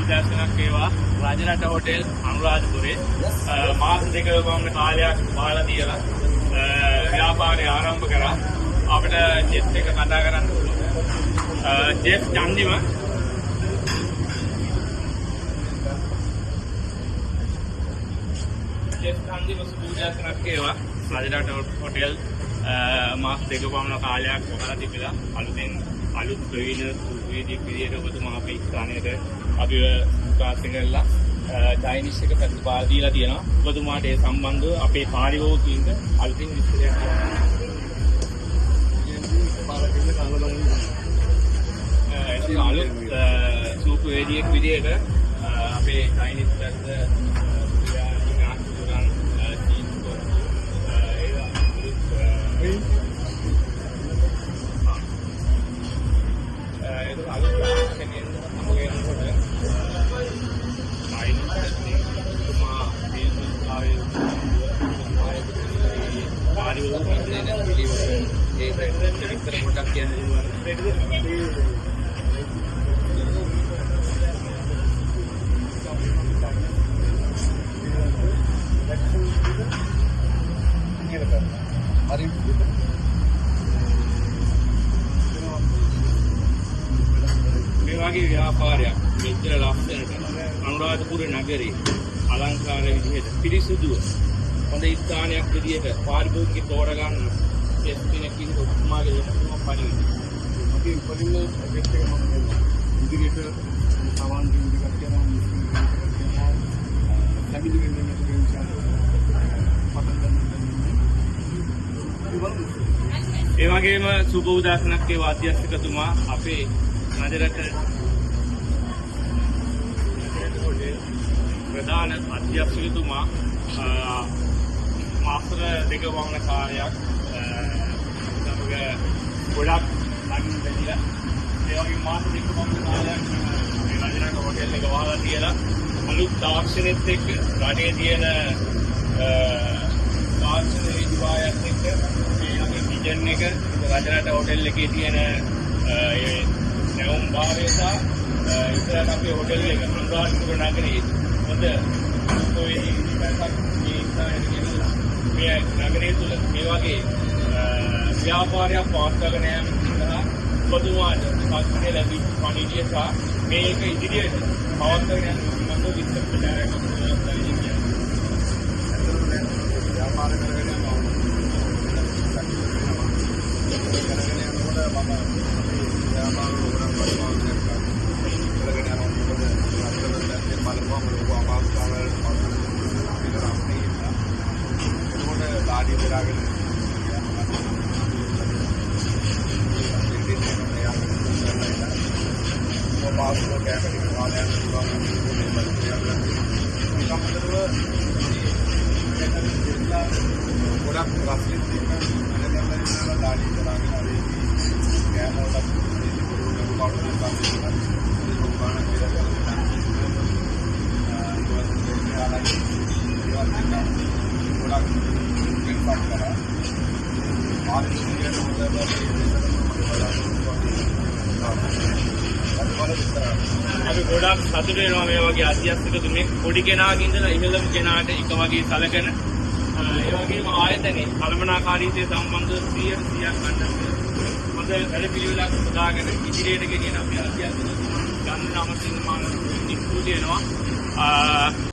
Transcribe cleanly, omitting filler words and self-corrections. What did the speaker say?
උදෑසනක් වේවා රජරට හෝටල් අනුරාධපුරේ මාස දෙකක පමණ කාලයක් බාලා තියලා ව්‍යාපාරය ආරම්භ කරා. අපිට ජෙට් එක කතා කරන්න පුළුවන්. ජෙට් චන්දිම උදෑසනක් වේවා රජරට හෝටල් මාස දෙකක පමණ කාලයක් බාලා තිබිලා අලුත් ප්‍රවීණ සුවේදී පිළියෙල ඔබතුමා අපේ ස්ථානයේ අපිව ප්‍රාර්ථනා කරලා චයිනීස් එක ප්‍රතිපාද දීලා තියෙනවා. ඔබතුමාට ඒ සම්බන්ධව අපේ කාර්යෝගීන්ට අලුතින් විස්තරයක් දෙන්න. අලුත් සුවේදියෙක් විදියට අපේ චයිනීස් පැත්ත මේ වගේ ව්‍යාපාරයක් මෙච්චර ලස්සනට අනුරාධපුර නගරේ අලංකාර විදිහට පිරිසුදුව හොඳ ස්ථානයක් විදිහට පාරිභෝගික තෝරගන්න කෙනෙක් ඉන්න ඔබතුමාගේ වෙනසක් පරිදි අපි උපරිම ප්‍රොජෙක්ට් එක මම ඉදිරියට සමාන දිවිකට යනවා ලැබිලි වෙන ඒ වගේම සුබ උදාසනක් ඒ වාද්‍යස්තිකතුමා අපේ නගරට ප්‍රධාන අධ්‍යක්ෂකතුමා මාස්ටර් දෙක වමන කාර්යයක් සමග ගොඩක් ලඟින් බැඳිලා ඒ වගේ මාස දෙක වමන කාර්යයක් මේ නගරක හෝටල් එක වහලා තියලා අලුත් තාක්ෂණෙත් එක්ක රටේ තියෙන තාක්ෂණ විද්‍යාවත් එක්ක මේ වගේ ඩිසයින් එක රජරට හෝටල් එකේ තියෙන ඒ නැවුම් භාවය සහ ඉස්සරහට අපේ හෝටල් එක අනුරාධපුර නගරයේ හොඳ සුවේදී පැත්තක් මේ නගරය තුළ මේ වගේ ව්‍යාපාරයක් පවත්වාගෙන යාම සඳහා ඔබතුමාට සත්‍ය ලැබී පණිවිඩය සහ මේක ඉදිරියට පවත්වාගෙන යන මඟ විස්තර ප්‍රචාරයක් ව්‍යාපාර කරගෙන යනවා. අපි ගොඩක් සතුටු වෙනවා මේ වගේ අධ්‍යක්ෂකතුමෙක් පොඩි කෙනාගේ ඉඳලා ඉහළම කෙනාට එක වගේ සැලකෙන ඒ වගේම ආයතනයේ කළමනාකාරීත්වය සම්බන්ධව 100% ගන්න හොඳ වැඩපිළිවෙලක් හදාගෙන ඉදිරියට ගෙනියන අපි අධ්‍යක්ෂකතුමා ගන්න අමතන මානසික නිකුත් වෙනවා.